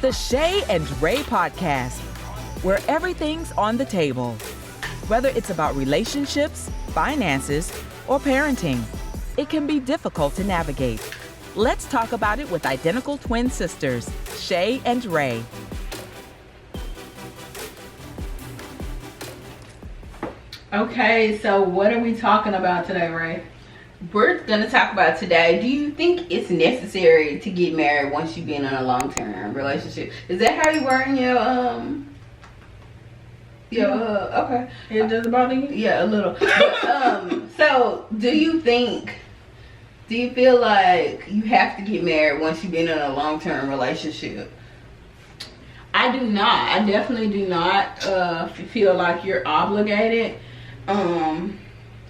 the Shae and Rae podcast, where everything's on the table. Whether it's about relationships, finances, or parenting, it can be difficult to navigate. Let's talk about it with identical twin sisters, Shae and Rae. Okay, so what are we talking about today, Rae? We're gonna talk about today, do you think it's necessary to get married once you've been in a long-term relationship? Is that how you were in your okay. It doesn't bother you? Yeah, a little. But, so do you feel like you have to get married once you've been in a long-term relationship? I do not. I definitely do not feel like you're obligated.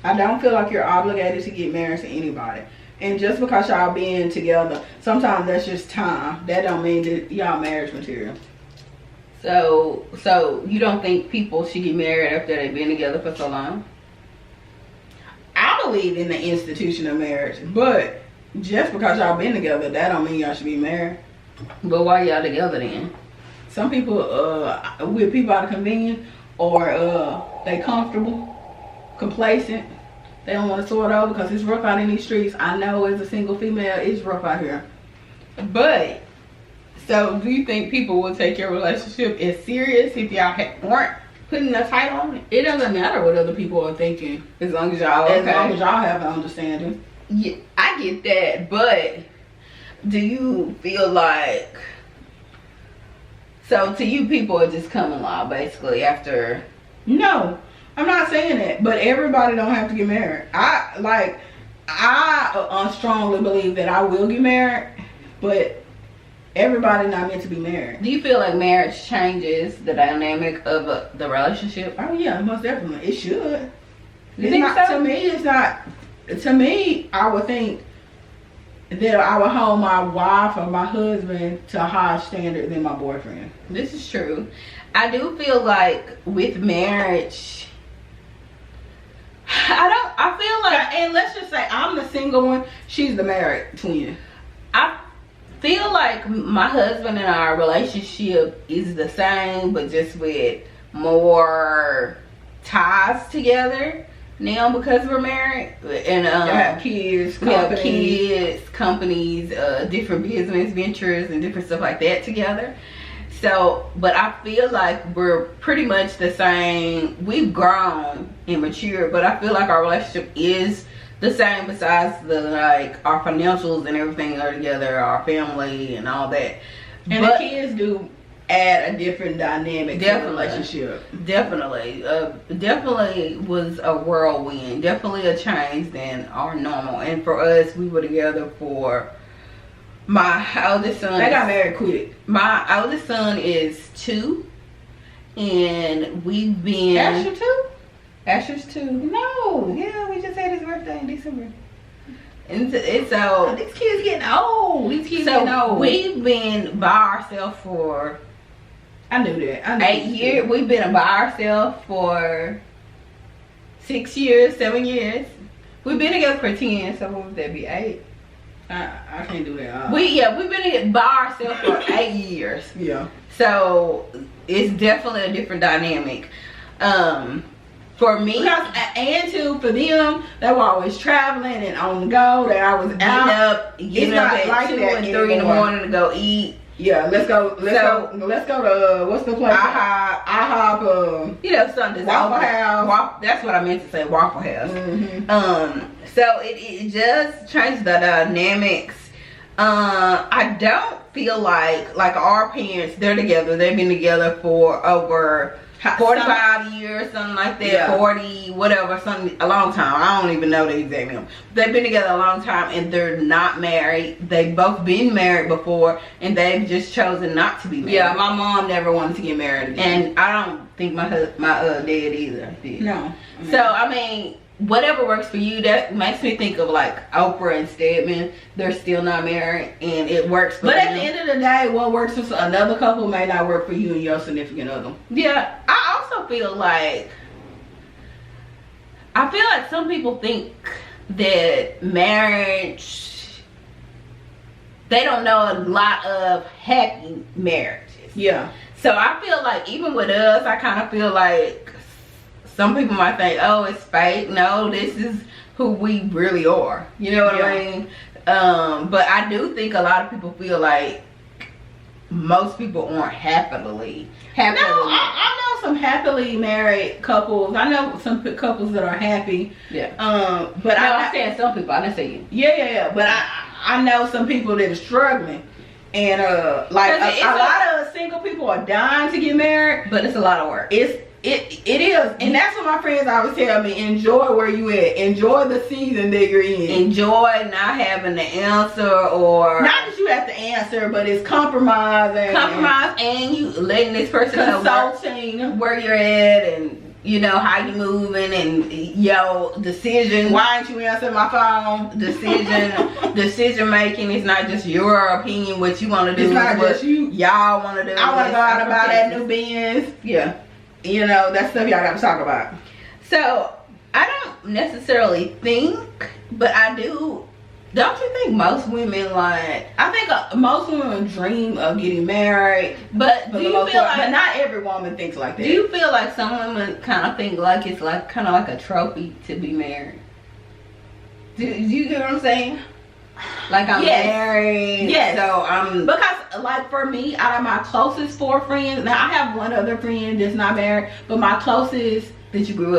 I don't feel like you're obligated to get married to anybody. And just because y'all being together, sometimes that's just time. That don't mean that y'all marriage material. So you don't think people should get married after they've been together for so long? I believe in the institution of marriage, but just because y'all been together, that don't mean y'all should be married. But why y'all together then? Some people with people out of convenience, or they comfortable, complacent. They don't want to sort over because it's rough out in these streets. I know as a single female, it's rough out here. But so do you think people will take your relationship as serious if y'all weren't putting a title on it? It doesn't matter what other people are thinking, as long as y'all have an understanding. Yeah, I get that, but do you feel like, so to you, people are just common law basically after? No, I'm not saying that, but everybody don't have to get married. I strongly believe that I will get married, but everybody not meant to be married. Do you feel like marriage changes the dynamic of the relationship? Oh yeah, most definitely. It should. You think so? To me, it's not. To me, I would think that I would hold my wife or my husband to a higher standard than my boyfriend. This is true. I do feel like with marriage, I feel like, and let's just say I'm the single one, she's the married twin. I feel like my husband and our relationship is the same, but just with more ties together now because we're married. And have kids, companies, different business ventures and different stuff like that together. So, but I feel like we're pretty much the same. We've grown and matured, but I feel like our relationship is the same, besides our financials and everything are together, our family and all that. And the kids do add a different dynamic to the relationship. Definitely was a whirlwind. Definitely a change than our normal. And for us, we were together for my oldest son. They got married quick. My oldest son is 2, and we've been. Asher 2? Asher's 2. No. Yeah, we just had his birthday in December. And so these kids getting old. We've been by ourselves for. I knew that. 8 years. We've been by ourselves for 6 years, 7 years. We've been together for 10. So what would that be? 8. I can't do that. We've been together by ourselves for 8 years. Yeah. So it's definitely a different dynamic. For me, for them, they were always traveling and on the go. That I was getting up at 2 and 3 in the morning to go eat. Yeah, let's go to what's the place? IHOP. Something. Waffle House. That's what I meant to say. Waffle House. Mm-hmm. So it just changed the dynamics. I don't feel like our parents. They're together. They've been together for over 45 years, something like that. Yeah. 40, whatever, something, a long time. I don't even know the exact number. They've been together a long time and they're not married. They've both been married before and they've just chosen not to be married. Yeah, my mom never wanted to get married again. And I don't think my dad either did. No. So, I mean, whatever works for you. That makes me think of Oprah and Stedman. They're still not married and it works for them. At the end of the day, what works for another couple may not work for you and your significant other. Yeah, I also feel like some people think that marriage they don't know a lot of happy marriages. Yeah. So I feel like even with us, I kind of feel like some people might think, oh, it's fake. No, this is who we really are. You know what I mean? But I do think a lot of people feel like most people aren't happily. No, I know some happily married couples. I know some couples that are happy. Yeah. But I'm saying some people. I didn't say you. Yeah. But I know some people that are struggling, and like a lot of single people are dying to get married, but it's a lot of work. It is, and that's what my friends always tell me. Enjoy where you at. Enjoy the season that you're in. Enjoy not having to answer, or not that you have to answer, but it's compromising. And you letting this person consulting where you're at, and you know how you moving, and your decision. Why aren't you answering my phone? Decision making is not just your opinion. What you want to do. It's not just you. Y'all want to do. I want to go out and buy that new Benz. Yeah. You know, that's stuff y'all got to talk about. So, I don't necessarily think, but I do. Don't you think most women like? I think most women dream of getting married, but do you feel like? But not every woman thinks like that. Do you feel like some women kind of think like it's like kind of like a trophy to be married? Do you get what I'm saying? Like I'm married. Yes. So I'm because like for me, out of my closest 4 friends, now I have one other friend that's not married, but my closest that you grew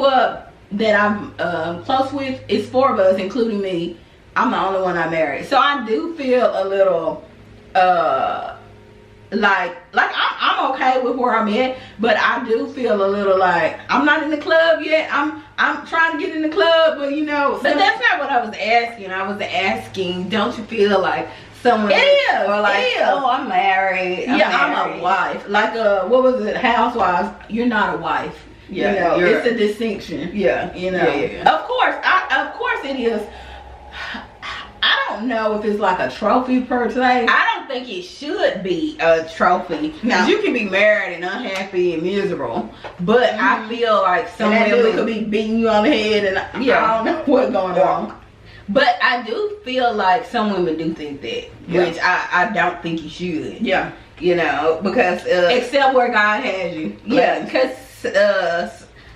up that I'm close with is 4 of us, including me. I'm the only one not married, so I do feel a little like I'm okay with where I'm at, but I do feel a little like I'm not in the club yet. I'm trying to get in the club, but you know. But that's not what I was asking. I was asking, don't you feel like someone or like, oh, I'm married. I'm a wife. Like what was it? Housewives. You're not a wife. Yeah, you know, it's a distinction. Yeah, you know. Yeah. Of course it is. I don't know if it's like a trophy per se. I don't think it should be a trophy. Because you can be married and unhappy and miserable. But I feel like some women could be beating you on the head and I don't know what's going on. But I do feel like some women do think that. Which I don't think you should. Yeah. You know, because except where God has you. Yeah, because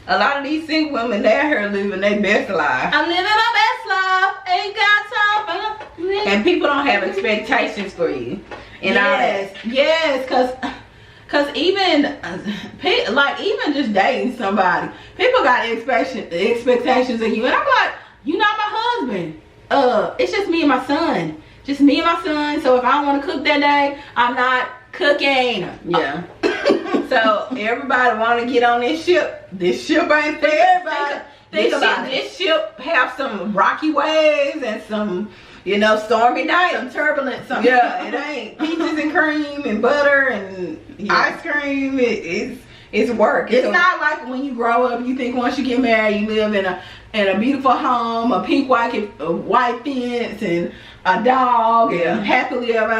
a lot of these single women, they're here living their best life. I'm living my best life. Ain't got time for nothing. And people don't have expectations for you. And yes, cause even like even just dating somebody, people got expectations of you, and I'm like, you're not my husband. It's just me and my son. Just me and my son. So if I don't want to cook that day, I'm not cooking. Yeah. So everybody want to get on this ship. This ship ain't for everybody. This ship have some rocky waves and some, you know, stormy nights, some turbulence. Yeah, it ain't peaches and cream and butter and ice cream. It's work. It's not like when you grow up, you think once you get married, you live in a beautiful home, a pink white fence, and a dog, and happily ever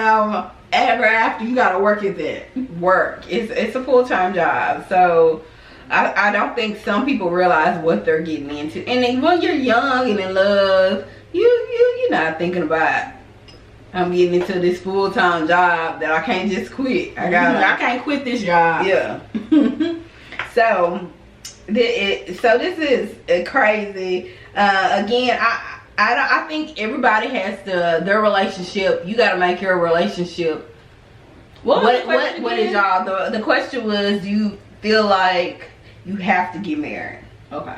after. You gotta work at that. Work. It's a full-time job. So I don't think some people realize what they're getting into. And then when you're young and in love, you're not thinking about, I'm getting into this full-time job that I can't just quit. I can't quit this job. Yeah. So this is crazy. Again, I think everybody has their relationship. You got to make your relationship. What is y'all? The question was, do you feel like you have to get married? Okay.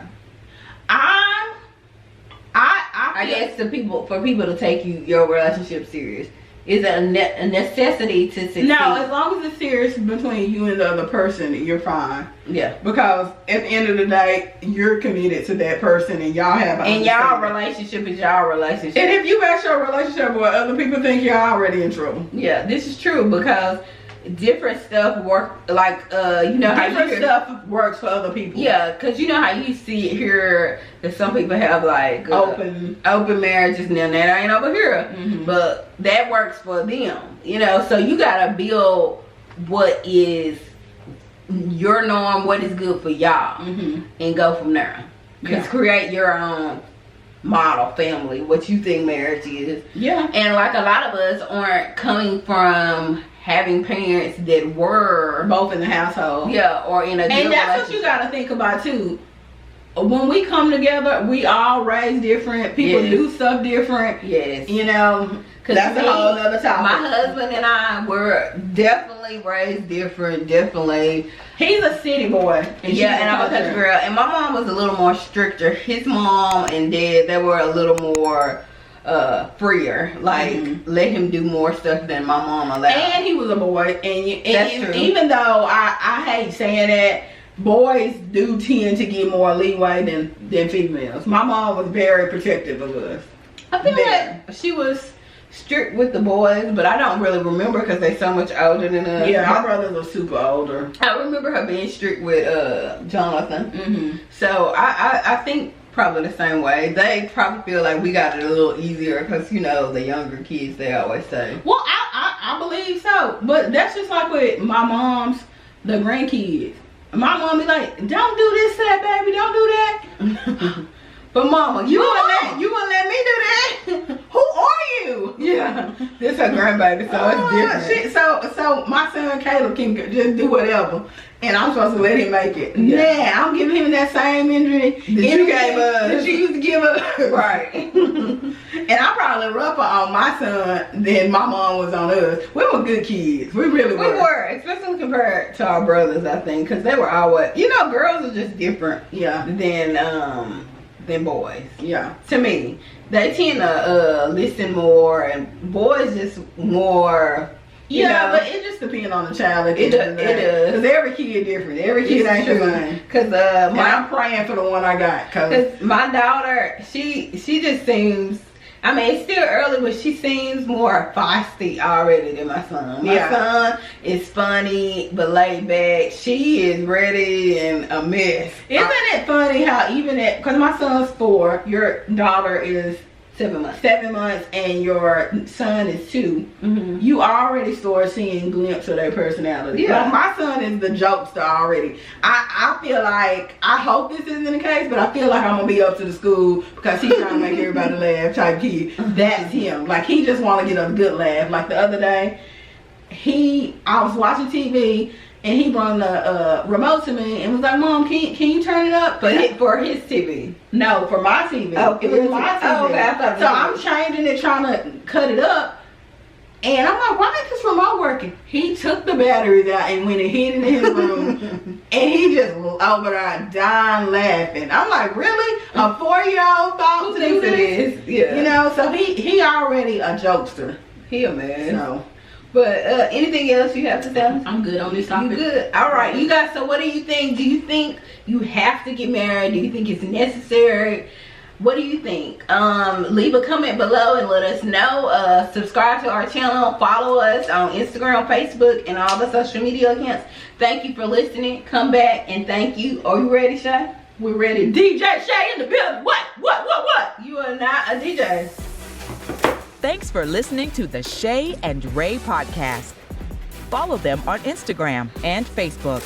I guess for people to take your relationship serious, is it a necessity to succeed? No, as long as it's serious between you and the other person, you're fine. Yeah. Because at the end of the day, you're committed to that person, and y'all have y'all relationship is y'all relationship. And if you mess your relationship with what other people think, you're already in trouble. Yeah, this is true, because different stuff work, like you know how different stuff works for other people. Yeah, because you know how you see it here that some people have like open marriages, and then that ain't over here. But that works for them, you know. So you gotta build what is your norm, what is good for y'all, and go from there. Just create your own model family, what you think marriage is. Yeah. And like a lot of us aren't coming from having parents that were both in the household. Yeah, or in a good and that's what you got to think about too. When we come together, we all raised different. People do stuff different. Yes. You know, because that's a whole other topic. My husband and I were definitely raised different. Definitely. He's a city boy. And I'm a country girl. And my mom was a little more stricter. His mom and dad, they were a little more freer. Like, let him do more stuff than my mom allowed. And he was a boy. That's true. Even though I hate saying that, boys do tend to get more leeway than females. My mom was very protective of us. I feel like she was strict with the boys, but I don't really remember because they're so much older than us. Yeah, my brothers are super older. I remember her being strict with Jonathan. So I think probably the same way. They probably feel like we got it a little easier because, you know, the younger kids, they always say. Well, I believe so. But that's just like with my mom's, the grandkids. My mom be like, don't do this to that baby, don't do that. But mama, you wouldn't let me do that. Who are you? Yeah, this her grandbaby, so it's different. So my son Caleb can just do whatever, and I'm supposed to let him make it. Yeah, I'm giving him that same energy that you gave us, that you used to give us. Right. And I'm probably rougher on my son than my mom was on us. We were good kids. We really were. We were, especially compared to our brothers, I think, because they were always, you know, girls are just different. Yeah. Than boys. Yeah. To me, they tend to listen more, and boys just more. You know, but it just depends on the child. It does. Because every kid different. Every kid ain't the same. Because I'm praying for the one I got. Because my daughter, she just seems. I mean, it's still early, but she seems more feisty already than my son. My son is funny, but laid back. She is ready and a mess. Isn't it funny how even because my son's 4, your daughter is 7 months. 7 months, and your son is 2. You already start seeing glimpses of their personality. Yeah. Like my son is the jokester already. I feel like, I hope this isn't the case, but I feel like I'm gonna be up to the school because he's trying to make everybody laugh type kid. That's him. Like he just want to get a good laugh. Like the other day, I was watching TV. And he brought the remote to me and was like, Mom, can you turn it up? But for his TV. No, for my TV. Oh, it was my TV. Oh, okay. So I'm changing it, trying to cut it up. And I'm like, why is this remote working? He took the batteries out and went and hid it in his room. And he just over there dying laughing. I'm like, really? A 4-year-old thought to do this? Yeah. You know, so he already a jokester. He a man. So. But anything else you have to say? I'm good on this topic. You good? All right, you guys. So what do you think? Do you think you have to get married? Do you think it's necessary? What do you think? Leave a comment below and let us know. Subscribe to our channel. Follow us on Instagram, Facebook, and all the social media accounts. Thank you for listening. Come back and thank you. Are you ready, Shae? We're ready. DJ Shae in the building. What? You are not a DJ. Thanks for listening to the Shae and Rae podcast. Follow them on Instagram and Facebook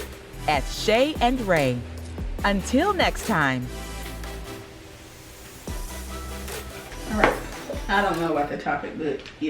at Shae and Rae. Until next time. All right. I don't know about the topic, but yeah.